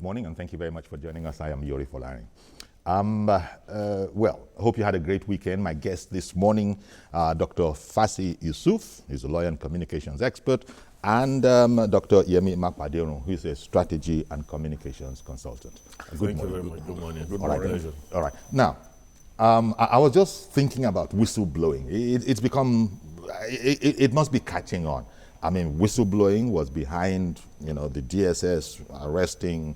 morning, and thank you very much for joining us. I am Yori Folari. Well, I hope you had a great weekend. My guest this morning, Dr. Fassi Yusuf, is a lawyer and communications expert, and Dr. Yemi Makpaderon, who is a strategy and communications consultant. Thank you very much. Good morning. Good morning. All right. Now, I was just thinking about whistleblowing. It's become, it must be catching on. I mean, whistleblowing was behind, the DSS arresting,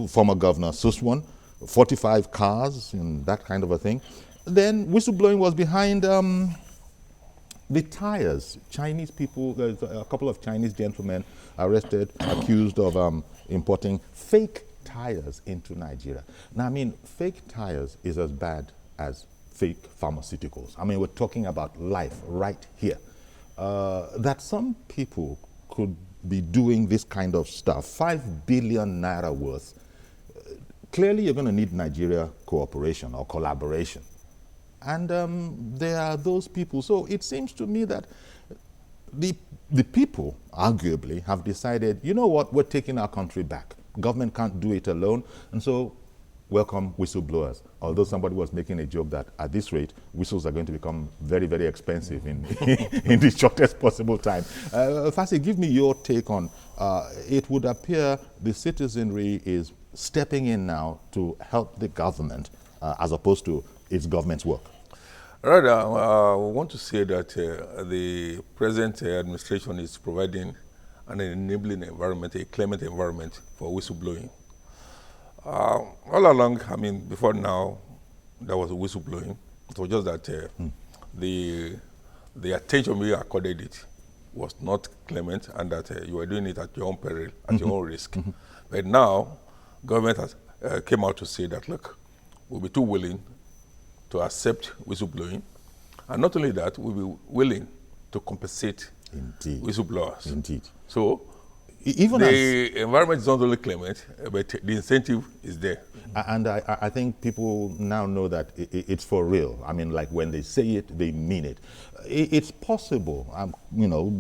former Governor Suswan, 45 cars and that kind of a thing. Then whistleblowing was behind the tires. Chinese people, there's a couple of Chinese gentlemen arrested, accused of importing fake tires into Nigeria. Now, I mean, fake tires is as bad as fake pharmaceuticals. I mean, we're talking about life right here. That some people could be doing this kind of stuff, 5 billion naira worth. Clearly, you're going to need Nigeria cooperation or collaboration. And there are those people. So it seems to me that the people, arguably, have decided, you know what, we're taking our country back. Government can't do it alone. And so welcome whistleblowers. Although somebody was making a joke that at this rate, whistles are going to become very, very expensive in, in the shortest possible time. Fassi, give me your take on, it would appear the citizenry is stepping in now to help the government as opposed to its government's work. Rather, I want to say that the present administration is providing an enabling environment, a climate environment for whistleblowing. All along, I mean, before now, there was a whistleblowing. It was just that the attention we accorded it was not clement, and that you were doing it at your own peril, at your own risk. But now, government has came out to say that, look, we'll be too willing to accept whistleblowing, and not only that, we'll be willing to compensate whistleblowers. Indeed. So, even the environment is not only clement, but the incentive is there. And I think people now know that it's for real. I mean, like when they say it, they mean it. It's possible,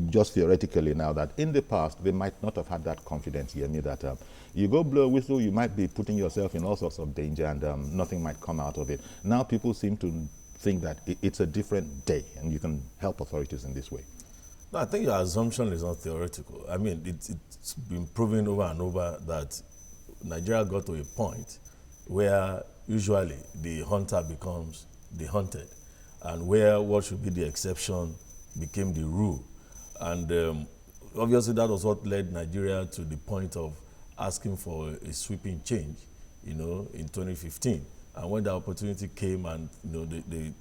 just theoretically now, that in the past, they might not have had that confidence, Yemi, that you go blow a whistle, you might be putting yourself in all sorts of danger and nothing might come out of it. Now people seem to think that it's a different day and you can help authorities in this way. No, I think your assumption is not theoretical. I mean, it's been proven over and over that Nigeria got to a point where usually the hunter becomes the hunted, and where what should be the exception became the rule. And obviously that was what led Nigeria to the point of asking for a sweeping change, in 2015. And when the opportunity came and, they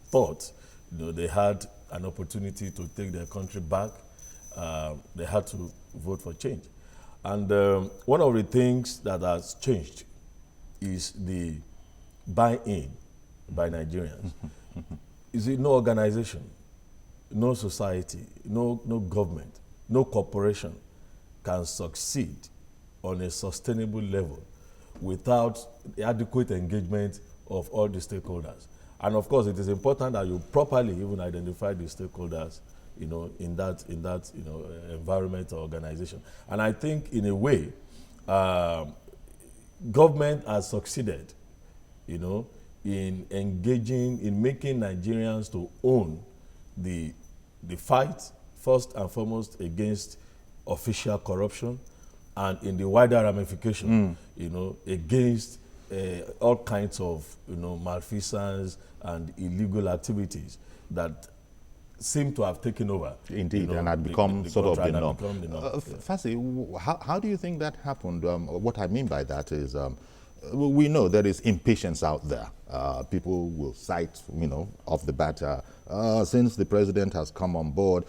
thought, they had an opportunity to take their country back, they had to vote for change. And one of the things that has changed is the buy-in by Nigerians. You see, no organization, no society, no government, no corporation can succeed on a sustainable level without the adequate engagement of all the stakeholders. And of course, it is important that you properly even identify the stakeholders, in that environment or organization. And I think, in a way, government has succeeded, in engaging, in making Nigerians to own the fight, first and foremost, against official corruption, and in the wider ramification, against all kinds of, malfeasance and illegal activities that seem to have taken over. Indeed, and had become sort of the norm. Yeah. Fassi, how do you think that happened? What I mean by that is, we know there is impatience out there. People will cite, off the bat, since the president has come on board,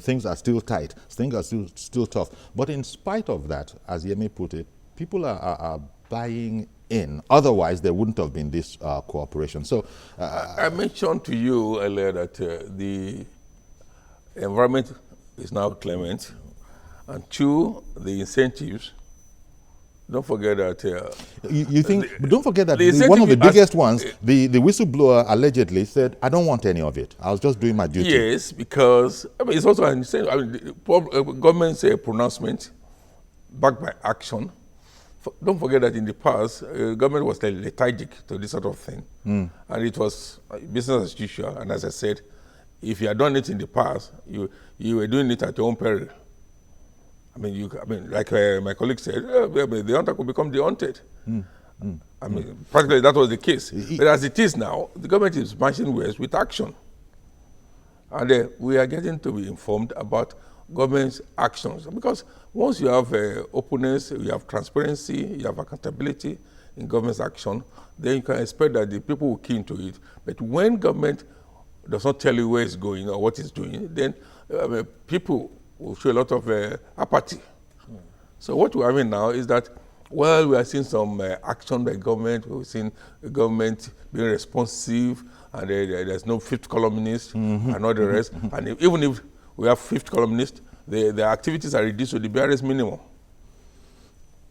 things are still tight, things are still tough. But in spite of that, as Yemi put it, people are buying in. Otherwise, there wouldn't have been this cooperation. So, I mentioned to you earlier that the environment is now clement, and two, the incentives. Don't forget that. You think? But don't forget that one of the biggest ones, the whistleblower allegedly said, "I don't want any of it. I was just doing my duty." Yes, because it's also an incentive. The government's pronouncement backed by action. Don't forget that in the past, government was lethargic to this sort of thing. And it was business as usual. And as I said, if you had done it in the past, you were doing it at your own peril. I mean, like my colleague said, the hunter could become the hunted. I mean, practically that was the case. But as it is now, the government is marching west with action. And we are getting to be informed about government's actions. Because once you have openness, you have transparency, you have accountability in government's action, then you can expect that the people will key into it. But when government does not tell you where it's going or what it's doing, then people will show a lot of apathy. So what we're having now is that, well, we are seeing some action by government. We've seen the government being responsive, and there's no fifth columnist and all the rest. And even if we have fifth columnists, the activities are reduced to the barest minimum.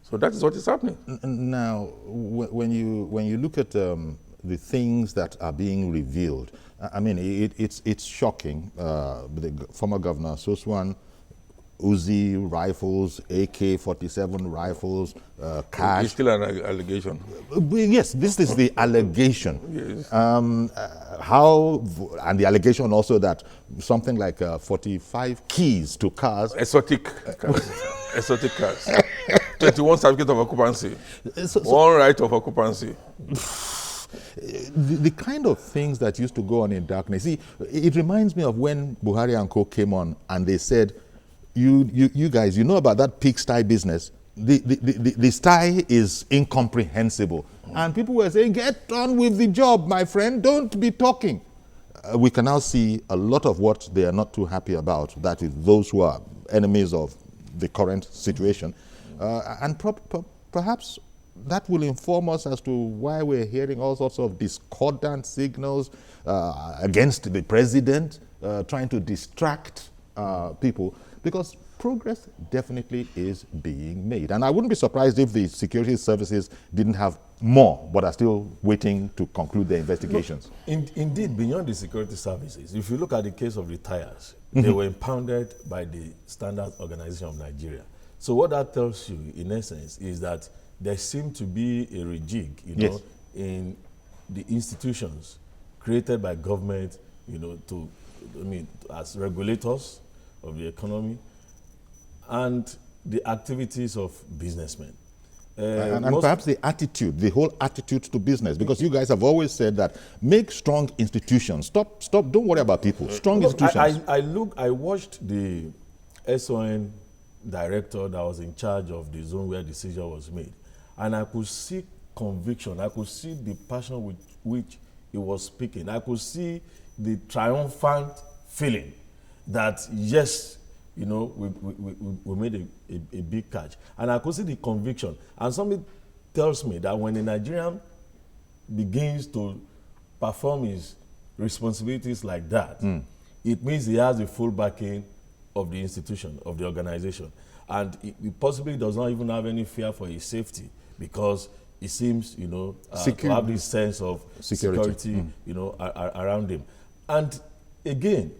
So that is what is happening. Now, when you look at the things that are being revealed, I mean, it's shocking. The former governor, Soswan, Uzi rifles, AK-47 rifles, cash. It's still an allegation. Yes, this is the allegation. Yes. And the allegation also that something like 45 keys to cars. Exotic cars. Exotic cars. 21 certificate of occupancy. One right of occupancy. The kind of things that used to go on in darkness. See, it reminds me of when Buhari and Co came on and they said, you guys, you know about that pigsty business. The sty is incomprehensible. And people were saying, get on with the job, my friend, don't be talking. We can now see a lot of what they are not too happy about, that is those who are enemies of the current situation. And perhaps that will inform us as to why we're hearing all sorts of discordant signals against the president, trying to distract people, because progress definitely is being made. And I wouldn't be surprised if the security services didn't have more, but are still waiting to conclude their investigations. Indeed, beyond the security services, if you look at the case of the tires, they were impounded by the Standard Organization of Nigeria. So what that tells you, in essence, is that there seemed to be a rejig, Yes. in the institutions created by government, as regulators of the economy and the activities of businessmen. And perhaps the attitude, the whole attitude to business, because you guys have always said that make strong institutions. Stop, don't worry about people. Strong institutions. I watched the SON director that was in charge of the zone where the seizure was made, and I could see conviction. I could see the passion with which he was speaking. I could see the triumphant feeling that, yes, we made a big catch. And I could see the conviction. And somebody tells me that when a Nigerian begins to perform his responsibilities like that, it means he has the full backing of the institution, of the organization. And he possibly does not even have any fear for his safety, because he seems, to have this sense of security, around him. And again,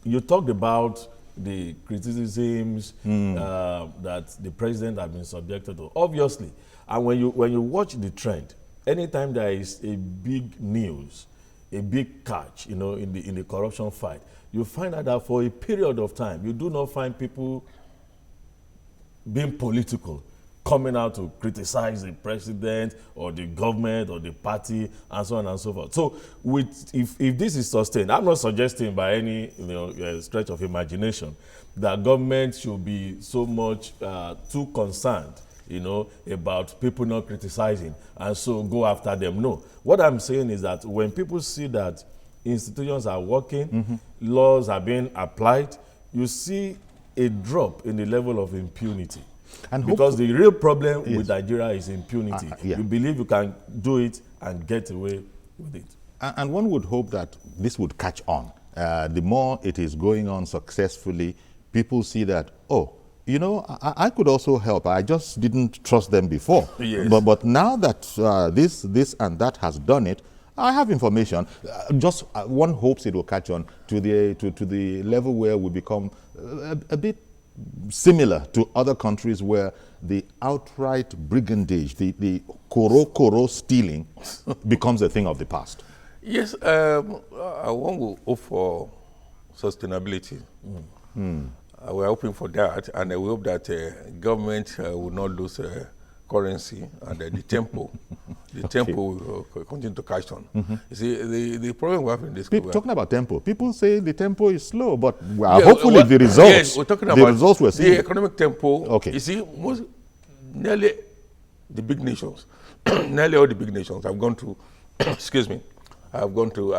you talked about the criticisms that the president has been subjected to. Obviously, and when you watch the trend, anytime there is a big news, a big catch, in the corruption fight, you find out that for a period of time, you do not find people being political, coming out to criticize the president or the government or the party and so on and so forth. So if this is sustained, I'm not suggesting by any stretch of imagination that government should be so much too concerned about people not criticizing and so go after them. No. What I'm saying is that when people see that institutions are working, laws are being applied, you see a drop in the level of impunity. And because the real problem with Nigeria is impunity. You believe you can do it and get away with it. And one would hope that this would catch on. The more it is going on successfully, people see that, I could also help. I just didn't trust them before. Yes. But now that this and that has done it, I have information. One hopes it will catch on to the level where we become a bit similar to other countries where the outright brigandage, the koro stealing becomes a thing of the past? Yes, one will hope for sustainability. We're hoping for that, and we hope that government will not lose currency, and the tempo will continue to catch on. You see, the problem we have in this country. Talking about tempo, people say the tempo is slow, but hopefully the results, yes, we're talking about results we're seeing. The economic tempo. Okay. You see, nearly the big nations, nearly all the big nations have gone through. Excuse me. I've gone through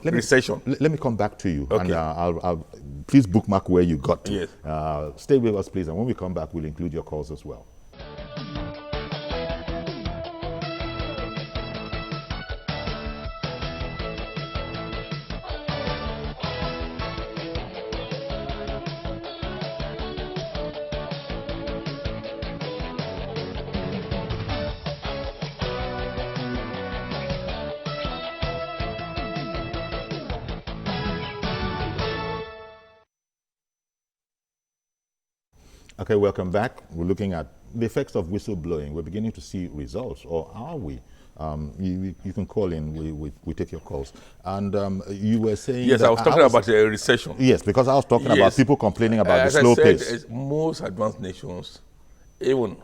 recession. Let me come back to you, Okay. and I'll please bookmark where you got to. Yes. Stay with us, please, and when we come back, we'll include your calls as well. Okay, welcome back. We're looking at the effects of whistleblowing. We're beginning to see results, or are we? You can call in. We take your calls. And you were saying yes, that I was talking about a recession. Yes, because I was talking Yes. about people complaining about the slow pace. Most advanced nations, even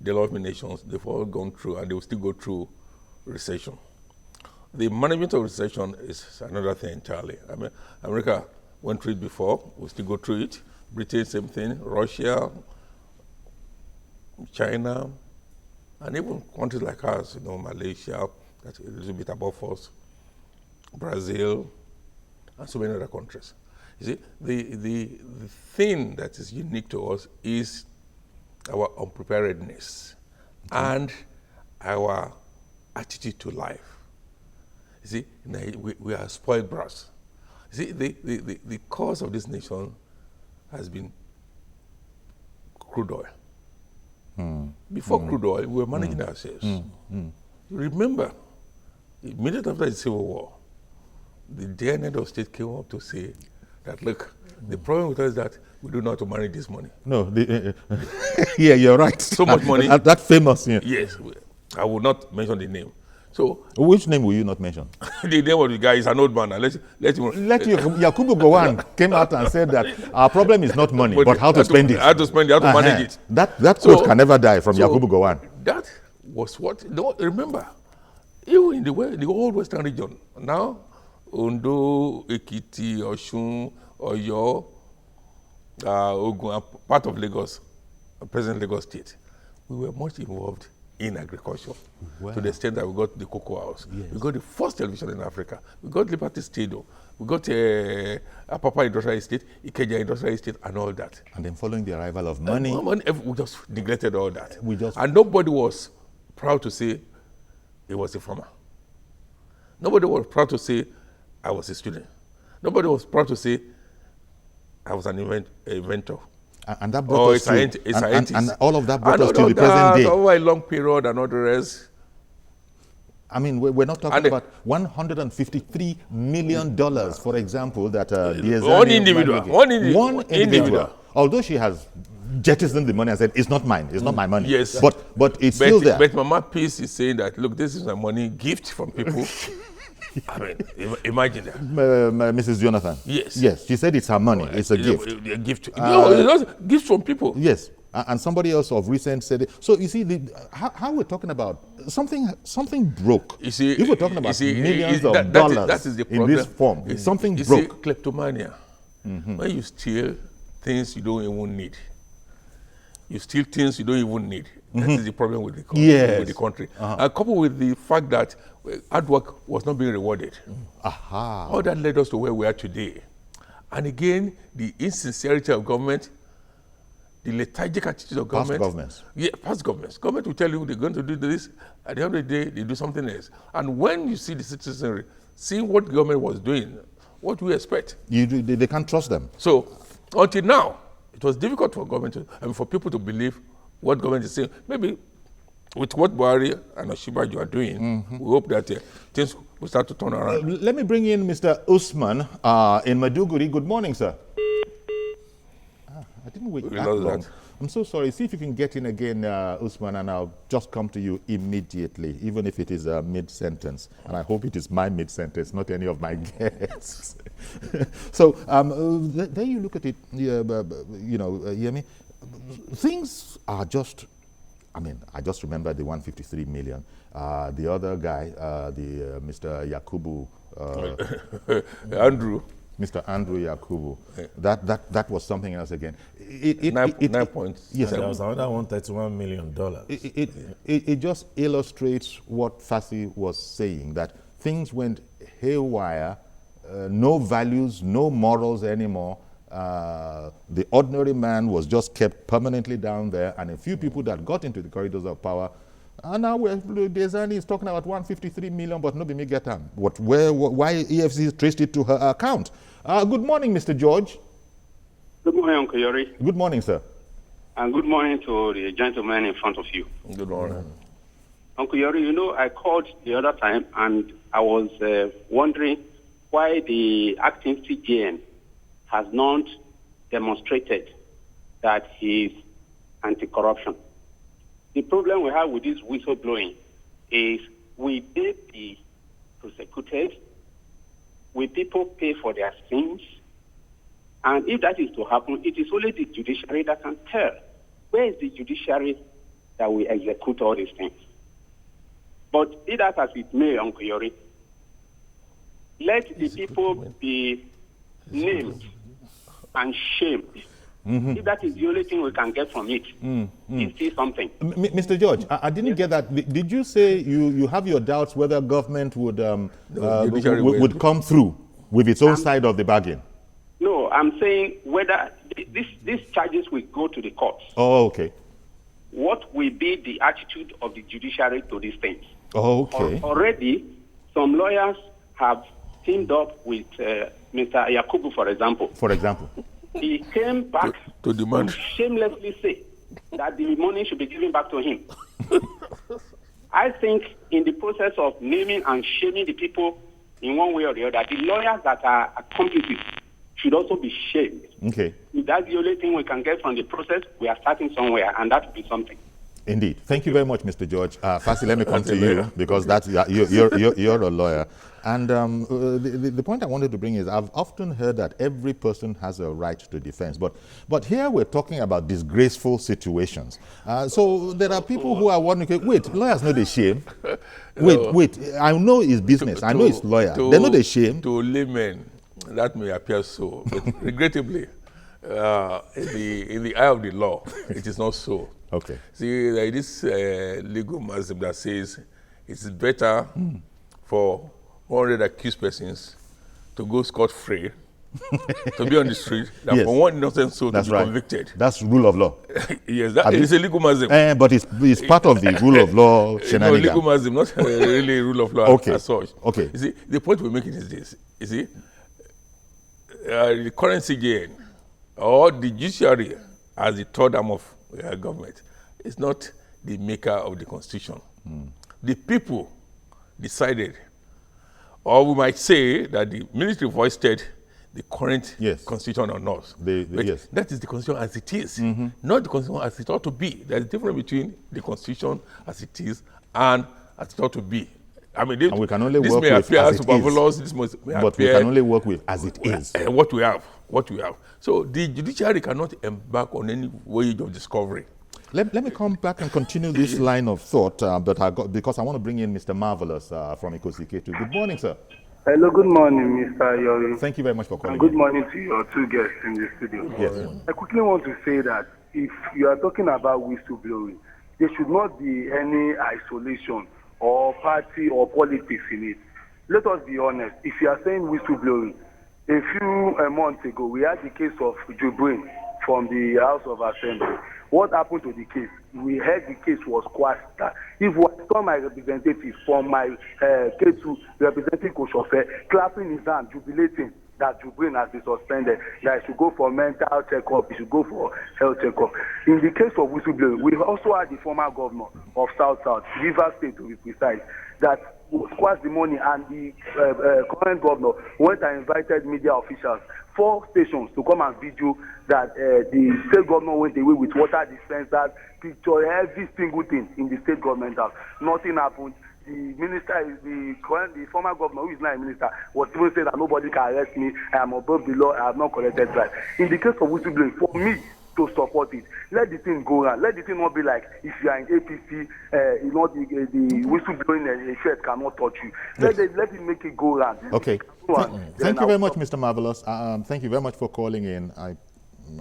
developing nations, they've all gone through, and they will still go through recession. The management of recession is another thing entirely. I mean, America went through it before. We still go through it. Britain, same thing. Russia, China, and even countries like us, Malaysia, that's a little bit above us, Brazil, and so many other countries. You see, the thing that is unique to us is our unpreparedness and our attitude to life. You see, we are spoiled brats. You see, the cause of this nation has been crude oil. Before crude oil, we were managing ourselves. Remember, immediately after the Civil War, the then head of state came up to say that, look, the problem with us is that we do not know how to manage this money. No, yeah, you're right. So much money. That famous, yeah. Yes, I will not mention the name. So, which name will you not mention? the name of the guy is an old man. Let Yakubu Gowon came out and said that our problem is not money, but how to spend it. How to spend it, how to manage it. That quote can never die from Yakubu Gowon. That was what, remember, even in the whole Western region, now, Ondo, Ekiti, Osun, Oyo, Ogun, part of Lagos, present Lagos State, we were much involved in agriculture, to the extent that we got the Cocoa House. Yes. We got the first television in Africa. We got Liberty Stadium. We got Apapa Industrial Estate, Ikeja Industrial Estate, and all that. And then following the arrival of money, we just neglected all that. And nobody was proud to say he was a farmer. Nobody was proud to say I was a student. Nobody was proud to say I was an inventor. And that brought us to, and all of that brought us to the present day. Over a long period and all the rest. I mean, we're not talking about $153 million, for example, that one individual. Although she has jettisoned the money and said, it's not mine, it's not my money. Yes. But it's still there. But Mama Peace is saying that, look, this is my money, gift from people. I mean, imagine that. Mrs. Jonathan. Yes. Yes, she said it's her money, it's a gift. A gift. No, it's gifts from people. Yes. And somebody else of recent said it. So you see, how we're talking about something broke. You see, if we're talking about millions of dollars that is the problem. In this form, something broke. See, kleptomania. When you steal things you don't even need, you steal things you don't even need. That is the problem with the country. Yes. With the country. And coupled with the fact that hard work was not being rewarded. All that led us to where we are today. And again, the insincerity of government, the lethargic attitude of government. Past governments. Yeah, past governments. Government will tell you they're going to do this. At the end of the day, they do something else. And when you see the citizenry, seeing what government was doing, what do we expect? They can't trust them. So, until now, it was difficult for government for people to believe what government is saying. Maybe with what Buhari and Osinbajo are doing, we hope that things will start to turn around. Let me bring in Mr. Usman in Maiduguri. Good morning, sir. didn't wait We that lost long. that. I'm so sorry. See if you can get in again, Usman, and I'll just come to you immediately, even if it is a mid-sentence. And I hope it is my mid-sentence, not any of my guests. So there you look at it, Yemi. Things are just, I mean, I just remember the 153 million. The other guy, Mr. Yakubu, Andrew, Mr. Andrew Yakubu, Yeah. that was something else again. 9 points. Yes, And there was another $131 million. it just illustrates what Fassi was saying, that things went haywire, no values, no morals anymore. The ordinary man was just kept permanently down there, and a few people that got into the corridors of power. And now Desani is talking about 153 million, but nobody may get them. Why EFC traced it to her account? Good morning, Mr. George. Good morning, Uncle Yori. Good morning, sir. And good morning to the gentleman in front of you. Good morning. Uncle Yori, I called the other time and I was wondering why the acting CGN has not demonstrated that he is anti-corruption. The problem we have with this whistleblowing is we be prosecuted, we people pay for their sins, and if that is to happen, it is only the judiciary that can tell. Where is the judiciary that will execute all these things? But be that as it may, Uncle Yori, let the people be named and shamed. If that is the only thing we can get from it, it's still something. Mr. George, I didn't get that. Did you say you have your doubts whether government would come through with its own side of the bargain? No, I'm saying whether these charges will go to the courts. Oh, okay. What will be the attitude of the judiciary to these things? Oh, okay. Already, some lawyers have teamed up with Mr. Yakubu, for example. For example. He came back to demand, shamelessly say that the money should be given back to him. I think in the process of naming and shaming the people in one way or the other, the lawyers that are accomplices should also be shamed. Okay. If that's the only thing we can get from the process, we are starting somewhere, and that would be something. Indeed. Thank you very much, Mr. George. Fassi, let me come to you, because you're a lawyer. And the point I wanted to bring is I've often heard that every person has a right to defense. But here we're talking about disgraceful situations. So there are people who are wondering, wait, lawyers know the shame. Wait, I know it's business. I know it's lawyer. They know the shame. To laymen, that may appear so. But regrettably, in the eye of the law, it is not so. Okay. See, there is this legal maxim that says it's better for 100 accused persons to go scot-free, to be on the street, than for one innocent soul to be convicted. That's rule of law. Yes, that is a legal maxim. But it's part of the rule of law shenanigans. No, legal maxim, not really rule of law as such. Okay. You see, the point we're making is this. You see, the current CJN or the judiciary as the third arm of government is not the maker of the constitution. The people decided, or we might say that the military voiced the current constitution or not. But that is the constitution as it is, not the constitution as it ought to be. There's a difference between the constitution as it is and as it ought to be. I mean, and we can only this work may with appear as superfluous, it is. this may but appear, we can only work with as it is. What we have. So the judiciary cannot embark on any voyage of discovery. Let me come back and continue this line of thought, because I want to bring in Mr. Marvelous from Ikosiketu. Good morning, sir. Hello, good morning, Mr. Yori. Thank you very much for calling. And good morning to your two guests in the studio. Yes. I quickly want to say that if you are talking about whistleblowing, there should not be any isolation or party or politics in it. Let us be honest. If you are saying whistleblowing, a few months ago, we had the case of Jubrin from the House of Assembly. What happened to the case? We heard the case was quashed. If I saw my representative from my K2 representing Koshofe clapping his hand, jubilating, that Jubril has been suspended, that he should go for mental checkup, he should go for health checkup. In the case of whistleblowing, we also had the former governor of South, Rivers State to be precise, that squashed the money, and the current governor went and invited media officials, 4 stations, to come and video that the state governor went away with water dispensers, picture, every single thing in the state government house. Nothing happened. The minister, the former governor, who is now a minister, was even saying that nobody can arrest me, I am above the law, I have not collected bribe. In the case of whistleblowing, for me to support it, let the thing go around. Let the thing not be like, if you are in APC, the whistleblowing effect cannot touch you. Let it make it go around. Okay. Thank you very much, Mr. Marvelous. Thank you very much for calling in.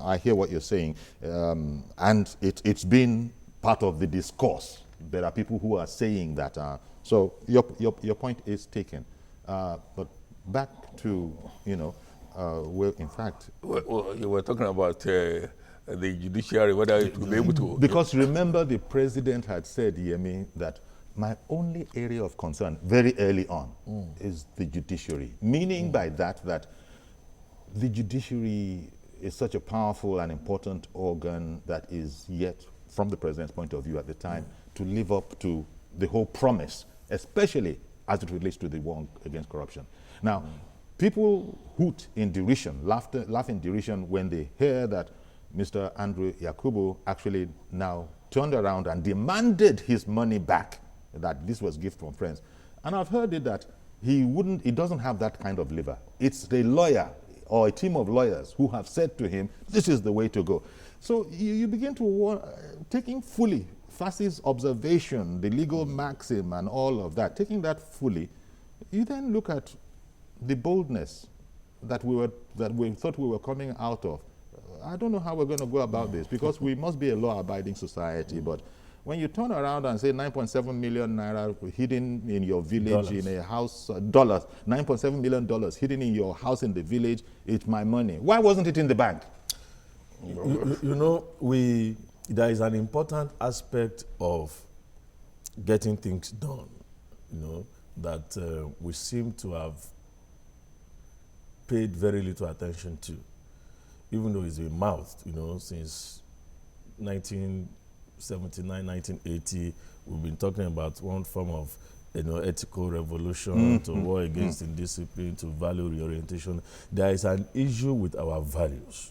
I hear what you're saying, and it's been part of the discourse. There are people who are saying that. So your point is taken. But back to, where in fact... Well, you were talking about the judiciary, whether it will be able to... Because remember, the president had said, Yemi, that my only area of concern very early on is the judiciary. Meaning by that the judiciary is such a powerful and important organ that is yet, from the president's point of view at the time, to live up to the whole promise, especially as it relates to the war against corruption. Now, people hoot in derision, laugh in derision when they hear that Mr. Andrew Yakubu actually now turned around and demanded his money back, that this was gift from friends. And I've heard it that he doesn't have that kind of liver. It's the lawyer or a team of lawyers who have said to him, this is the way to go. So you begin to, taking fully Fassi's observation, the legal maxim and all of that, taking that fully, you then look at the boldness that we thought we were coming out of. I don't know how we're going to go about this, because we must be a law-abiding society, but when you turn around and say 9.7 million naira hidden in your village in a house, dollars, $9.7 million hidden in your house in the village, it's my money. Why wasn't it in the bank? There is an important aspect of getting things done, that we seem to have paid very little attention to, even though it's been mouthed, since 1979, 1980, we've been talking about one form of ethical revolution, to war against indiscipline, to value reorientation. There is an issue with our values.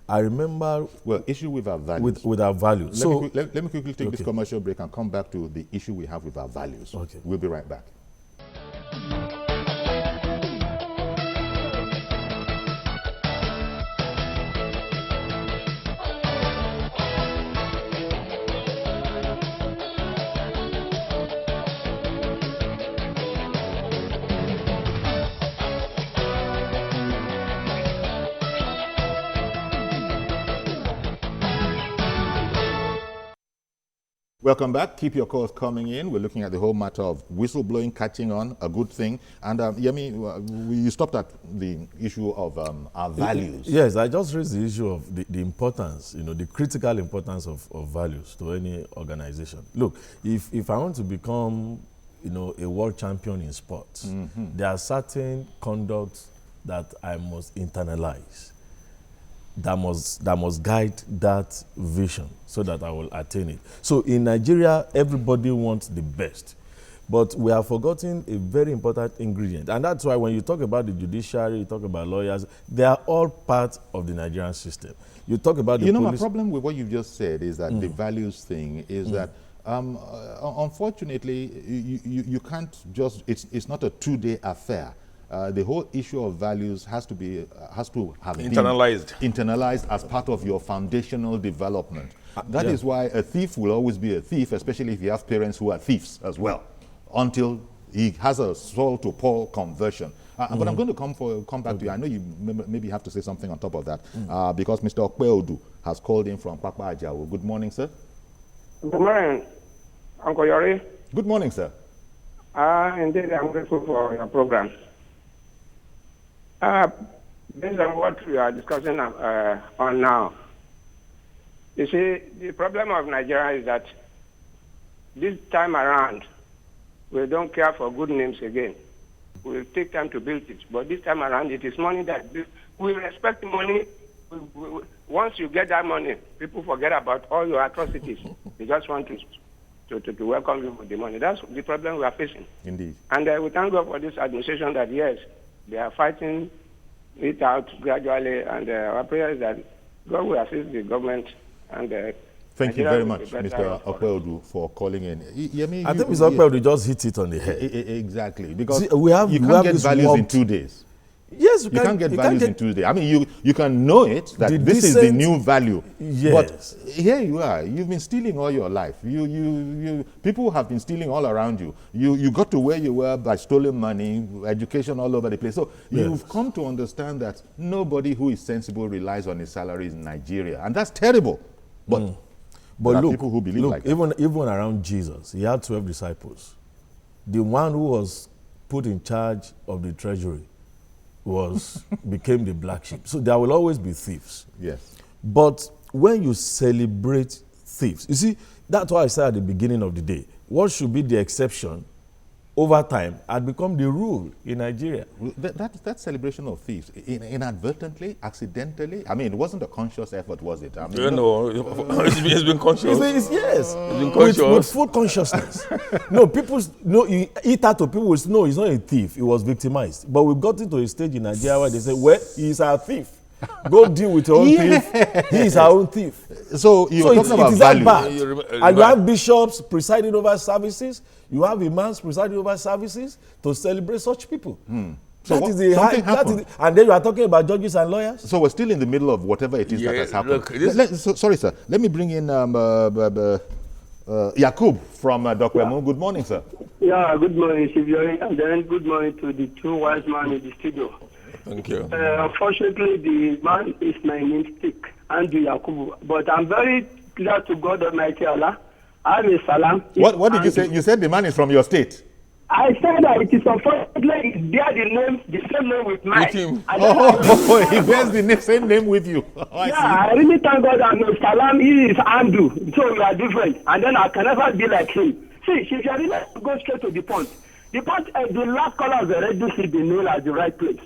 I remember... Well, issue with our values. With our values. Let me quickly take this commercial break and come back to the issue we have with our values. Okay. We'll be right back. Welcome back. Keep your calls coming in. We're looking at the whole matter of whistleblowing catching on, a good thing. And Yemi, you stopped at the issue of our values. Yes, I just raised the issue of the importance, the critical importance of values to any organization. Look, if I want to become, a world champion in sports, there are certain conducts that I must internalize, that must guide that vision so that I will attain it. So in Nigeria, everybody wants the best, but we have forgotten a very important ingredient. And that's why when you talk about the judiciary, you talk about lawyers, they are all part of the Nigerian system. You talk about the police. My problem with what you just said is that the values thing is that unfortunately, you can't just, it's not a two-day affair. The whole issue of values has to have internalized as part of your foundational development. That is why a thief will always be a thief, especially if you have parents who are thieves as well, until he has a soul to Paul conversion. But I'm going to come back to you. I know you maybe have to say something on top of that, because Mr. Okpeodu has called in from Papa Ajawo. Good morning, sir. Good morning, Uncle Yori. Good morning, sir. Indeed, I'm grateful for your program. Based on what we are discussing on now, you see, the problem of Nigeria is that this time around, we don't care for good names again. will take time to build it. But this time around, it is money that we respect money. Once you get that money, people forget about all your atrocities. They just want to welcome you with the money. That's the problem we are facing. Indeed. And we thank God for this administration that, yes, they are fighting it out gradually. And our prayer is that God will assist the government. And thank you Nigeria very will much, be better Mr. for us. Okweodu, for calling in. I think Mr. Okweodu just hit it on the head. Exactly. Because See, we have you this can't get values in warped- 2 days. Yes, You can't get values in 2 days. I mean, you can know it, that The this is the decent- new value. Yes. But here you are. You've been stealing all your life. People have been stealing all around you. You got to where you were by stolen money, education all over the place. So you've come to understand that nobody who is sensible relies on his salaries in Nigeria. And that's terrible. But there are look, people who believe like that. even around Jesus, he had 12 disciples. The one who was put in charge of the treasury became the black sheep. So there will always be thieves. Yes. But when you celebrate thieves, you see, that's why I said at the beginning of the day, what should be the exception over time had become the rule in Nigeria. That celebration of thieves, inadvertently, accidentally, I mean, it wasn't a conscious effort, was it? I mean, It's been conscious. Yes, been conscious. with full consciousness. No, you eat out of people will say, no, he's not a thief, he was victimized. But we got into a stage in Nigeria where they say, well, he's our thief. Go deal with your own thief. He is our own thief. So you're talking about it is that value. bad. And you have bishops presiding over services. You have imams presiding over services to celebrate such people. So That is the high, something happened. and then you are talking about judges and lawyers. So we're still in the middle of whatever it is that has happened. Look, Sorry, sir. Let me bring in Yakub from Dokwemo. Good morning, sir. Yeah, good morning, Siviori, and then good morning to the two wise men in the studio. Thank you. Unfortunately, the man is my namesake, Andrew Yakubu. But I'm very glad to God Almighty Allah. I'm a salam. What did you say? You said the man is from your state. I said that it is unfortunately it bears the same name with mine. With him. And then He bears the same name with you. I really thank God I'm a salam. He is Andrew. So we are different. And then I can never be like him. See, if you really go straight to the point, the last caller has already hit the nail at the right place.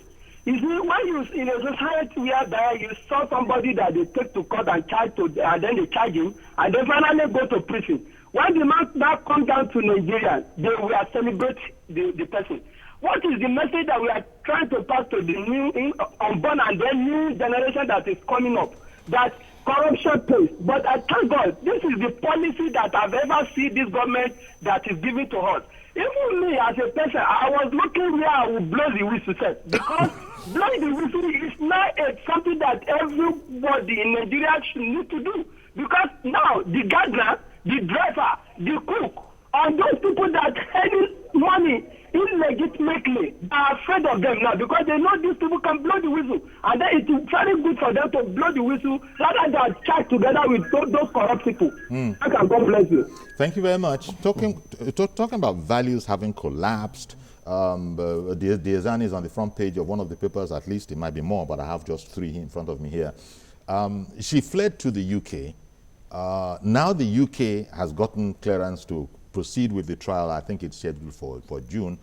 You see, when you in a society where you saw somebody that they take to court and and then they charge him, and they finally go to prison. When the man now comes down to Nigeria, they will celebrate the person. What is the message that we are trying to pass to the new unborn and then new generation that is coming up? That corruption pays. But I thank God, this is the policy that I've ever seen this government that is giving to us. Even me as a person, I was looking where I would blow the whistle set, because blowing the whistle is not something that everybody in Nigeria should need to do. Because now the gardener, the driver, the cook, and those people that earn money illegitimately are afraid of them now, because they know these people can blow the whistle, and then it is very good for them to blow the whistle rather than charge together with those corrupt people. God bless you. Thank you very much. Talking about values having collapsed, Diezani is on the front page of one of the papers, at least it might be more, but I have just 3 in front of me here. She fled to the UK. Now the UK has gotten clearance to proceed with the trial. I think it's scheduled for June.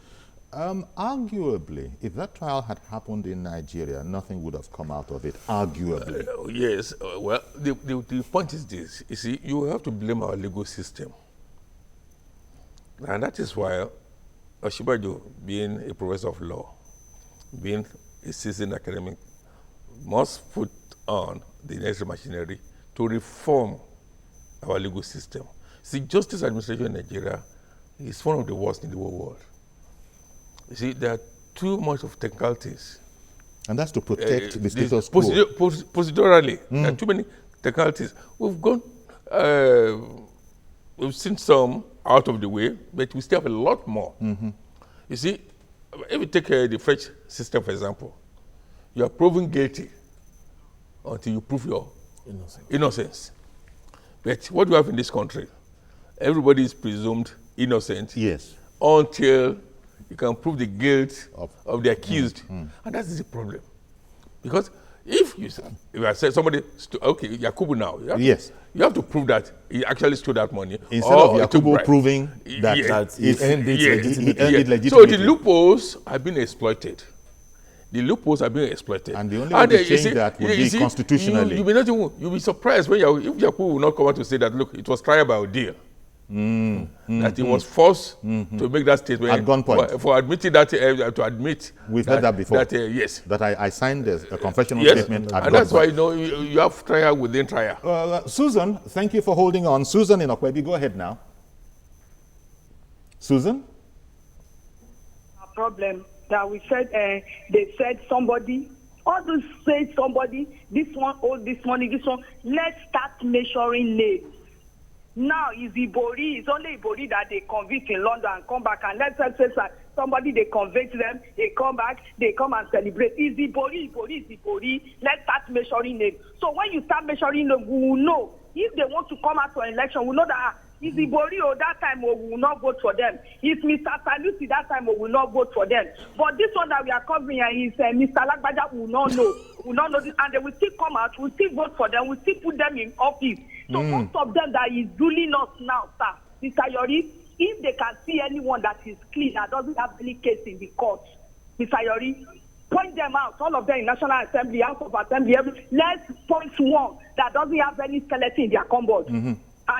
Arguably, if that trial had happened in Nigeria, nothing would have come out of it, arguably. Yes. Well, the point is this. You see, you have to blame our legal system. And that is why Osinbajo, being a professor of law, being a seasoned academic, must put on the necessary machinery to reform our legal system. See, justice administration in Nigeria is one of the worst in the whole world. You see, there are too much of technicalities. And that's to protect the status quo. Procedurally, there are too many technicalities. We've seen some out of the way, but we still have a lot more. You see, if you take the French system, for example, you are proven guilty until you prove your innocence. But what do we have in this country? Everybody is presumed innocent. Yes. Until you can prove the guilt of the accused. And that's the problem. Because If I said somebody, okay, Yakubu now, Yes. You have to prove that he actually stole that money. Instead of Yakubu proving that, that he earned it legitimately. So the loopholes have been exploited. The loopholes are being exploited. And the only way to change that would be constitutionally. You'll be surprised when if Yakubu will not come out to say that, look, it was trial by ordeal. That he was forced to make that statement at gunpoint for admitting that to admit we've heard that before. That yes, that I signed a confessional statement at and gunpoint. that's why you have trial within trial. Susan, thank you for holding on. Susan in Okwebi, go ahead now. Susan? A problem that we said they said somebody. All those say somebody. This one, this money, this one. Let's start measuring names. Now is Ibori, it's only Ibori that they convict in London and come back, and let's say somebody they convict them, they come back, they come and celebrate. Is Ibori, let's start measuring them. So when you start measuring them, we will know. If they want to come out for election, we know that is Ibori or that time we will not vote for them. If Mr. Sanusi that time we will not vote for them. But this one that we are covering here is Mr. Lagbaja will not know this, and they will still come out, we'll still vote for them, we'll still put them in office. So most of them that is ruling us now, sir, Mr. Yori, if they can see anyone that is clean, that doesn't have any case in the court, Mr. Yori, point them out, all of them in National Assembly, House of Assembly, let's point one that doesn't have any skeleton in their cupboard. And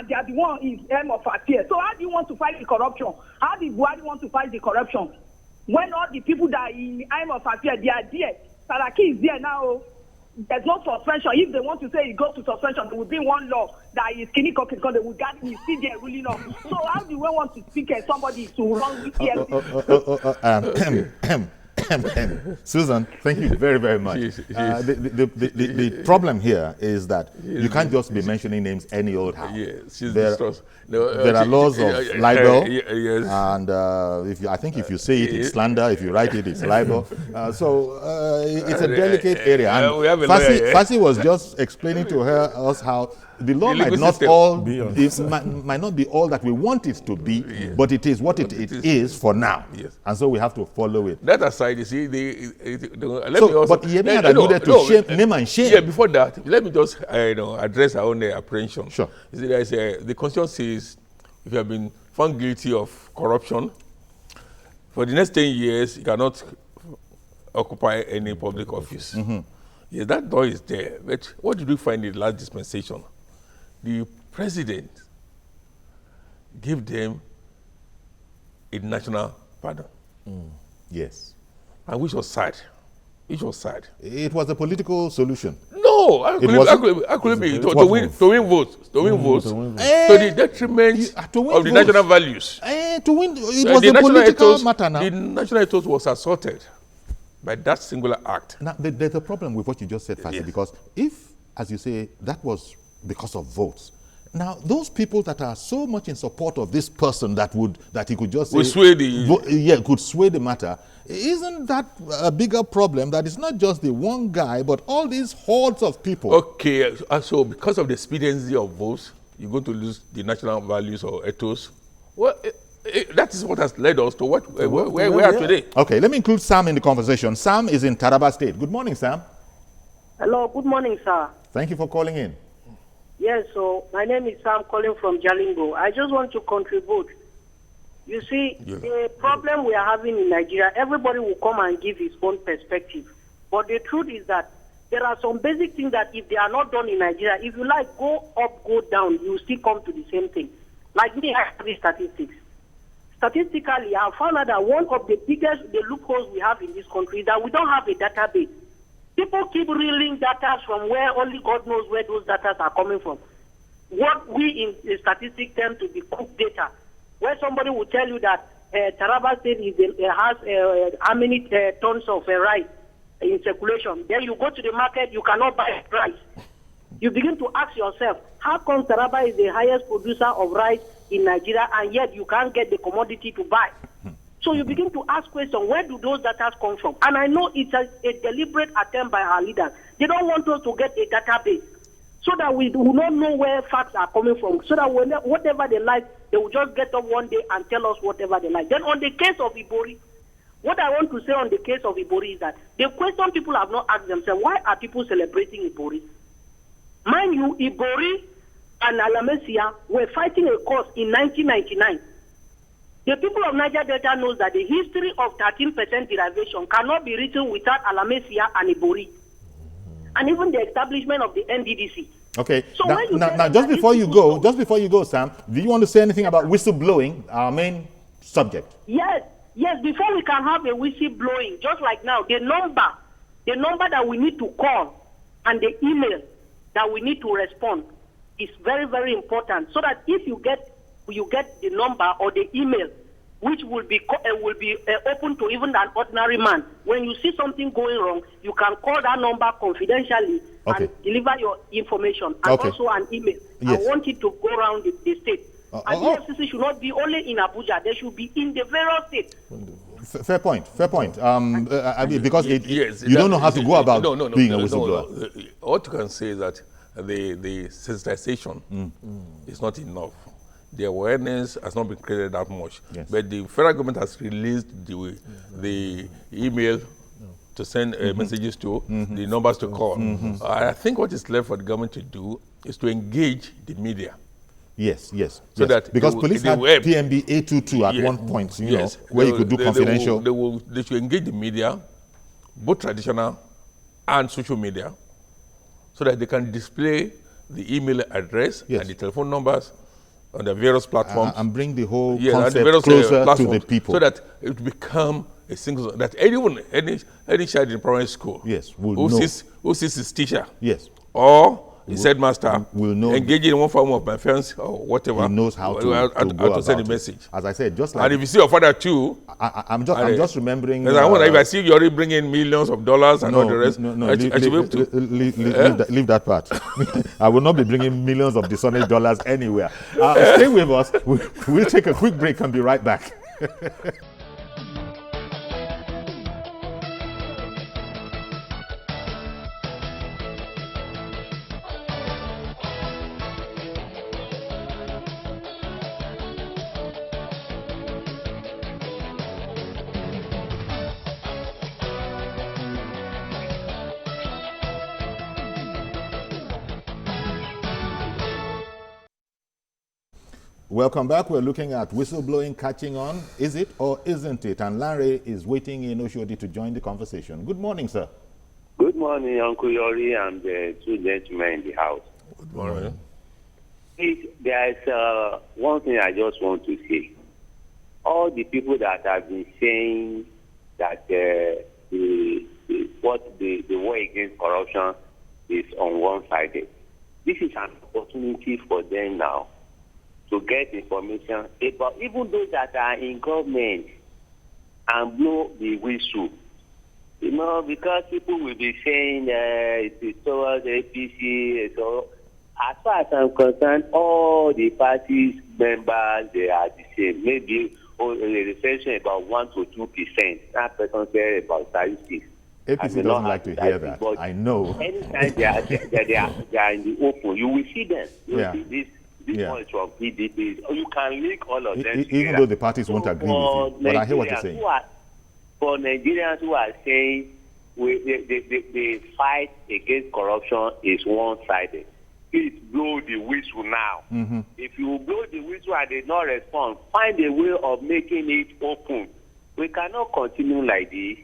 they are the one is M of affairs. So how do you want to fight the corruption? How do Buhari want to fight the corruption? When all the people that are in M of affairs, they are there. Saraki is there now. There's no suspension. If they want to say it goes to suspension, there will be one law that is skinny cooking because they will get me still there ruling up. So how do we want to speak as somebody to run with Susan, thank you very, very much. The problem here is that you can't just be mentioning names any old how. There are laws of libel, and if you say it, it's slander. If you write it, it's libel. So it's a delicate area. And Fassi was just explaining to us how the law might not be all that we want it to be, but it is what it is for now. And so we have to follow it. That aside, you see, but Yemi had alluded to name and shame. Yeah, before that, let me just address our own apprehension. Sure. You see, the Constitution says if you have been found guilty of corruption, for the next 10 years, you cannot occupy any public office. Yes, that door is there. But what did we find in the last dispensation? The president gave them a national pardon. Yes. And which was sad. It was a political solution. No, I couldn't be to win votes. To the detriment of the national values. To win, it was a political matter now. The national ethos was assaulted by that singular act. Now, there's a problem with what you just said, Fassi, because if, as you say, that was because of votes, now those people that are so much in support of this person that he could just say, could sway the matter, isn't that a bigger problem that it's not just the one guy, but all these hordes of people? Okay, so because of the expediency of votes, you're going to lose the national values or ethos. Well, that is what has led us to where we are today. Okay, let me include Sam in the conversation. Sam is in Taraba State. Good morning, Sam. Hello, good morning, sir. Thank you for calling in. Yes, so my name is Sam calling from Jalingo. I just want to contribute. You see, the problem we are having in Nigeria, everybody will come and give his own perspective. But the truth is that there are some basic things that if they are not done in Nigeria, if you like go up, go down, you still come to the same thing. Like me, I have the statistics. Statistically, I found out that one of the biggest loopholes we have in this country is that we don't have a database. People keep reeling data from where only God knows where those data are coming from. What we in the statistics tend to be cooked data, where somebody will tell you that Taraba State has how many tons of rice in circulation. Then you go to the market, you cannot buy rice. You begin to ask yourself, how come Taraba is the highest producer of rice in Nigeria and yet you can't get the commodity to buy? So you begin to ask questions, where do those data come from? And I know it's a deliberate attempt by our leaders. They don't want us to get a database so that we do not know where facts are coming from, so that whatever they like, they will just get up one day and tell us whatever they like. Then on the case of Ibori, What I want to say on the case of Ibori is that the question people have not asked themselves, why are people celebrating Ibori? Mind you, Ibori and Alamesia were fighting a cause in 1999. The people of Niger Delta knows that the history of 13% derivation cannot be written without Alamesia and Ibori. And even the establishment of the NDDC. Okay. So now just before you go, Sam, do you want to say anything about whistleblowing, our main subject? Yes, before we can have a whistleblowing, just like now, the number that we need to call and the email that we need to respond is very, very important. So that if you get the number or the email, which will be open to even an ordinary man. When you see something going wrong, you can call that number confidentially and deliver your information, and also an email. Yes. I want it to go around the state. And EFCC should not be only in Abuja; they should be in the various states. Fair point. I mean, because you don't know how to go about being a whistleblower. What you can say is that the sensitization is not enough. The awareness has not been created that much. Yes. But the federal government has released the email to send messages to, the numbers to call. I think what is left for the government to do is to engage the media. Yes. So that because police had PMB 822 at one point, you know, where you could do confidential. They should engage the media, both traditional and social media, so that they can display the email address and the telephone numbers on the various platforms. And bring the whole concept closer to the people. So that it will become a single, that any child in primary school who sees his teacher or his headmaster will know, engage in one form of offense or whatever. He knows how to send a message. As I said, just like... And if you see your father too... I'm just remembering... if I see you already bringing millions of dollars and all the rest... Leave that part. I will not be bringing millions of dishonest dollars anywhere. Stay with us. We'll take a quick break and be right back. Welcome back. We're looking at whistleblowing catching on. Is it or isn't it? And Larry is waiting in Oshodi to join the conversation. Good morning, sir. Good morning, Uncle Yori and the two gentlemen in the house. Good morning. There's one thing I just want to say. All the people that have been saying that the war against corruption is on one-sided, this is an opportunity for them now to get information about even those that are in government and blow the whistle. You know, because people will be saying it is towards APC. So, as far as I'm concerned, all the parties members, they are the same. Maybe a reflection about 1 to 2%. That person said about 36. APC doesn't like to hear that. I know. Anytime they are in the open, you will see them. You will see this one is from PDP. You can link all of them even though the parties won't agree with you. But I hear what you're saying. For Nigerians who are saying the fight against corruption is one-sided, please blow the whistle now. If you blow the whistle and they not respond, find a way of making it open. We cannot continue like this.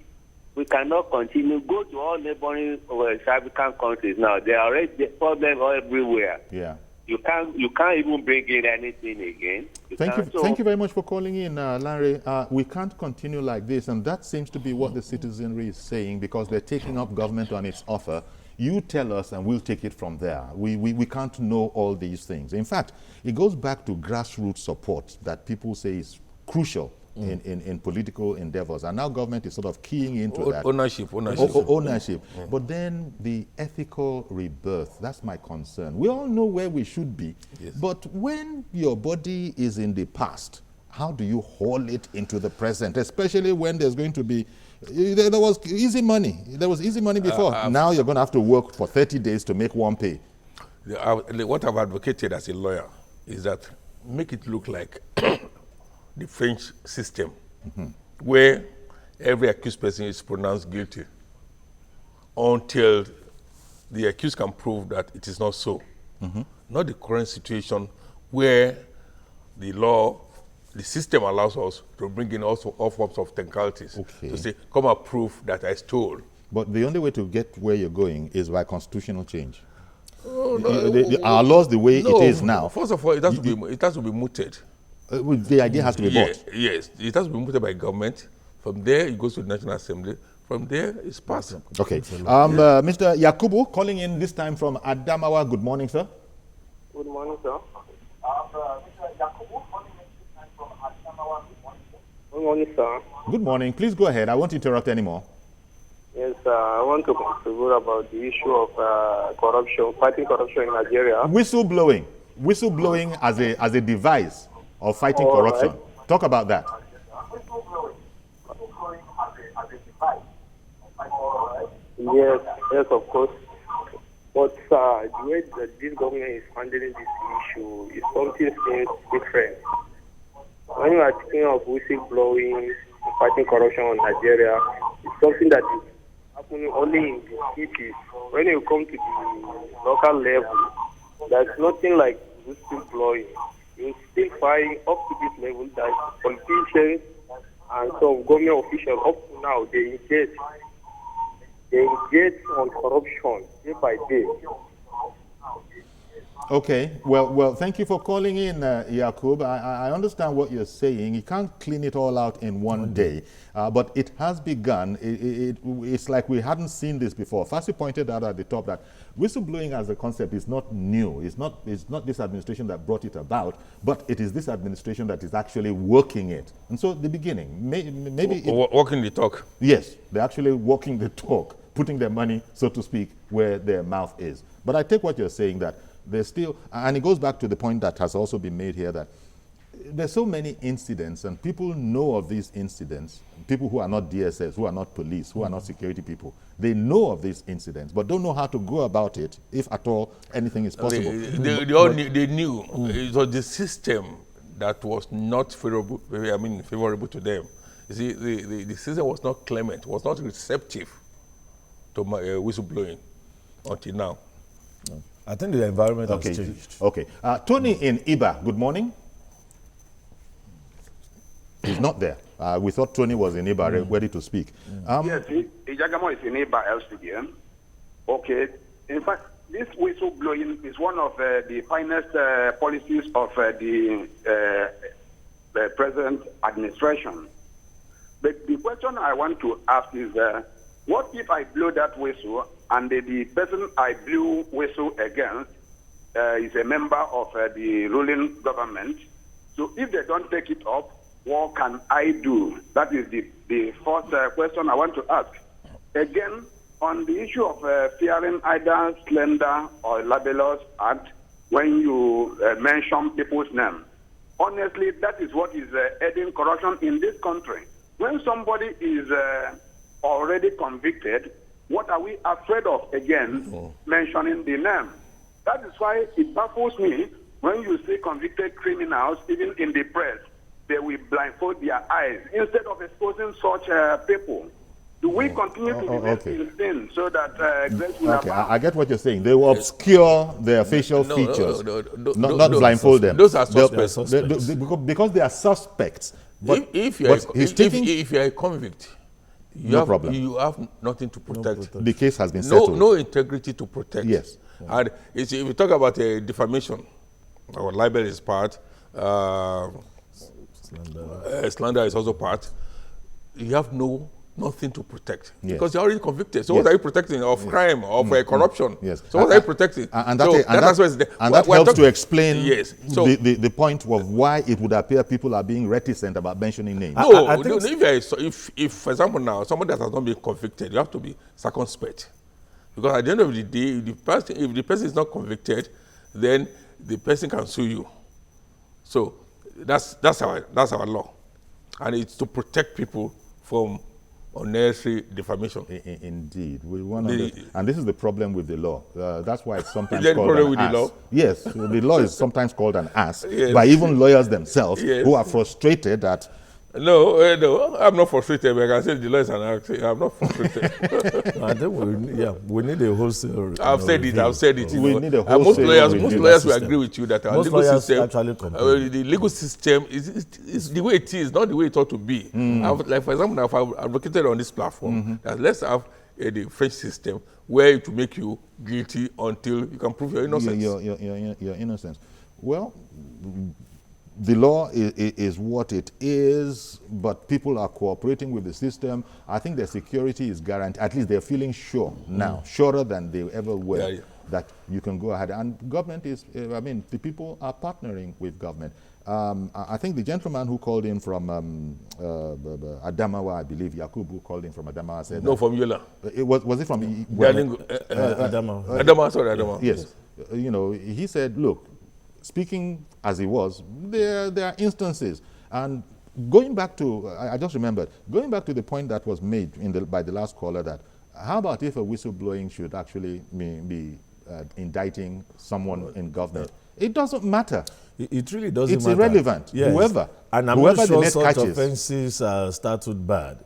We cannot continue. Go to all neighboring African countries now. There are already problems everywhere. Yeah. You can't even bring in anything again. Thank you very much for calling in, Larry. We can't continue like this, and that seems to be what the citizenry is saying, because they're taking up government on its offer. You tell us and we'll take it from there. We can't know all these things. In fact, it goes back to grassroots support that people say is crucial in political endeavors. And now government is sort of keying into that. Ownership. But then the ethical rebirth, that's my concern. We all know where we should be. Yes. But when your body is in the past, how do you haul it into the present? Especially when there's going to be, there was easy money. There was easy money before. Now you're going to have to work for 30 days to make one pay. What I've advocated as a lawyer is that make it look like the French system, where every accused person is pronounced guilty until the accused can prove that it is not so. Not the current situation where the law, the system allows us to bring in also all forms of technicalities to say, come and prove that I stole. But the only way to get where you're going is by constitutional change. Oh, no, our laws, the way it is now. First of all, it has to be mooted. The idea has to be bought. Yes, it has to be mooted by government. From there, it goes to the National Assembly. From there, it's passed. Okay. Mr. Yakubu, calling in this time from Adamawa. Good morning, sir. Good morning, sir. Good morning, sir. Good morning. Please go ahead. I won't interrupt anymore. Yes, I want to contribute about the issue of corruption, fighting corruption in Nigeria. Whistleblowing. Whistleblowing as a device of fighting corruption. Right. Talk about that. Yes, of course. But the way that this government is handling this issue is something seems different. When you are thinking of whistleblowing, fighting corruption in Nigeria, it's something that is happening only in the cities. When you come to the local level, there's nothing like whistleblowing. You still find up to this level that politicians and some government officials up to now they engage on corruption day by day. Okay. Well, thank you for calling in, Yakub. I understand what you're saying. You can't clean it all out in one day, but it has begun. It's like we hadn't seen this before. Fasi pointed out at the top that whistleblowing as a concept is not new. It's not this administration that brought it about, but it is this administration that is actually working it. And so the beginning, maybe walking the talk. Yes, they're actually walking the talk, putting their money, so to speak, where their mouth is. But I take what you're saying that there's still, and it goes back to the point that has also been made here, that there's so many incidents and people know of these incidents, people who are not DSS, who are not police, who are not security people, they know of these incidents, but don't know how to go about it, if at all anything is possible. They knew. It was the system that was not favorable to them. You see, the system was not clement, was not receptive to whistleblowing until now. No. I think the environment has changed. Okay. Tony in Iba, good morning. He's not there. We thought Tony was in Iba, ready to speak. Yes, Ijagamo is in Iba, LCDM. Okay. In fact, this whistleblowing is one of the finest policies of the present administration. But the question I want to ask is, what if I blow that whistle and the person I blew whistle against is a member of the ruling government? So if they don't take it up, what can I do? That is the first question I want to ask. Again, on the issue of fearing either slander or libelous act, when you mention people's name, honestly, that is what is aiding corruption in this country. When somebody is already convicted, what are we afraid of again mentioning the name? That is why it baffles me when you see convicted criminals, even in the press, they will blindfold their eyes instead of exposing such people. Do we continue to be in sin so that grace will abound? I get what you're saying. They will obscure their facial features, not blindfold them. Those are suspects. Because they are suspects. But if you're a convict, you have nothing to protect. The case has been settled. No integrity to protect. Yes. And if you talk about defamation, or libel is part, slander is also part, you have nothing to protect. Yes. Because you're already convicted. So what are you protecting? Of crime, of corruption. Yes. So what are you protecting? And that helps to explain the point of why it would appear people are being reticent about mentioning names. If, for example, now, somebody that has not been convicted, you have to be circumspect. Because at the end of the day, if the person is not convicted, then the person can sue you. So that's our law. And it's to protect people from unnecessary defamation. Indeed. And this is the problem with the law. That's why it's sometimes called an with ass. The law? Yes, the law is sometimes called an ass by even lawyers themselves who are frustrated that No, no, I'm not frustrated. But I can say the lawyers and I'm not frustrated. I think we need a wholesale. I've said it. I've said it. We need a wholesale. Most lawyers will agree with you that our legal system, the legal system is the way it is, not the way it ought to be. Like for example, I've advocated on this platform that let's have the French system where it will make you guilty until you can prove your innocence. Your innocence. Well, the law is what it is, but people are cooperating with the system. I think their security is guaranteed. At least they're feeling sure now, surer than they ever were, that you can go ahead. And government is, the people are partnering with government. I think the gentleman who called in from Adamawa, I believe, Yakubu, who called in from Adamawa, said... No, from Yola. Was it from... Adamawa. Adamawa. Yes. He said, look, speaking as he was, there are instances. And going back to, I just remembered, going back to the point that was made by the last caller, that how about if a whistleblowing should actually be indicting someone in government? It doesn't matter. It really doesn't matter. It's irrelevant. Yes. Whoever. And I'm not sure such offenses are started bad.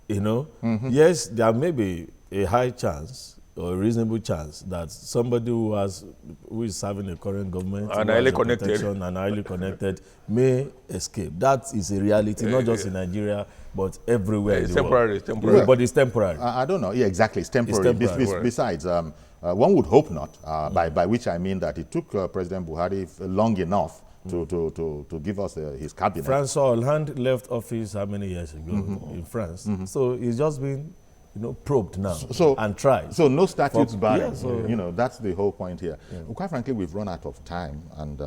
Yes, there may be a high chance or a reasonable chance that somebody who is serving a current government and highly connected may escape. That is a reality, not just in Nigeria, but everywhere. It's temporary. It's temporary. Yeah, but it's temporary. I don't know. Yeah, exactly. It's temporary. Besides, one would hope not. By which I mean that it took President Buhari long enough to give us his cabinet. François Hollande left office how many years ago in France? So he's just been probed now and tried. So no statutes barring. That's the whole point here. Yeah. Well, quite frankly, we've run out of time, and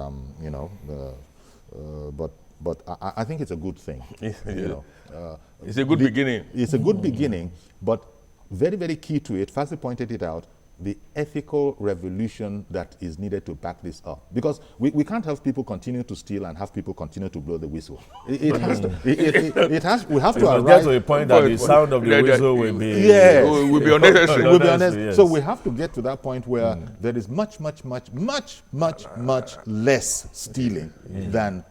but I think it's a good thing. It's a good beginning. It's a good beginning, but very, very key to it. Fassi pointed it out. The ethical revolution that is needed to back this up. Because we can't have people continue to steal and have people continue to blow the whistle. We have to arrive get to a point that the sound of the whistle will be unnecessary. Will be unnecessary. So we have to get to that point where there is much less stealing than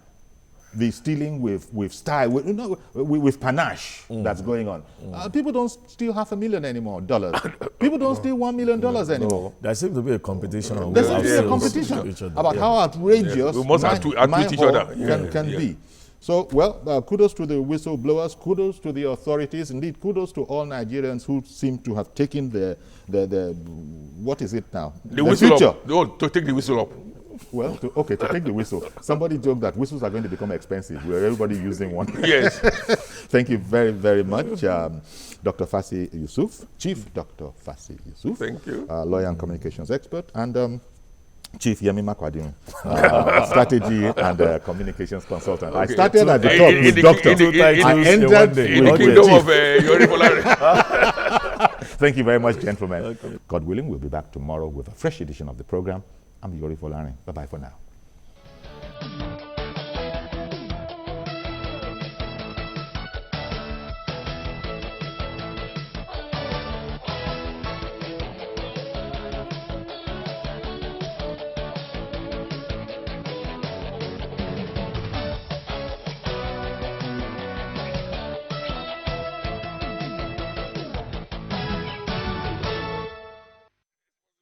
the stealing with style, with panache that's going on. People don't steal $500,000 anymore, dollars. People don't steal $1 million anymore. There seems to be a competition. There seems to be a competition about how outrageous we must outwit each other can be. So, kudos to the whistleblowers, kudos to the authorities, indeed, kudos to all Nigerians who seem to have taken the what is it now? The whistle future. Up. Oh, to take the whistle up. Well, to take the whistle. Somebody joked that whistles are going to become expensive. We're everybody using one. Yes. Thank you very, very much, Dr. Fassi Yusuf, Chief Dr. Fassi Yusuf. Thank you. Lawyer and communications expert, and Chief Yemi Makwadin, strategy and communications consultant. I started at the top with Doctor. I ended in the kingdom of Yorifolare. Thank you very much, gentlemen. Okay. God willing, we'll be back tomorrow with a fresh edition of the program. I'm Yorifolare. Bye-bye for now.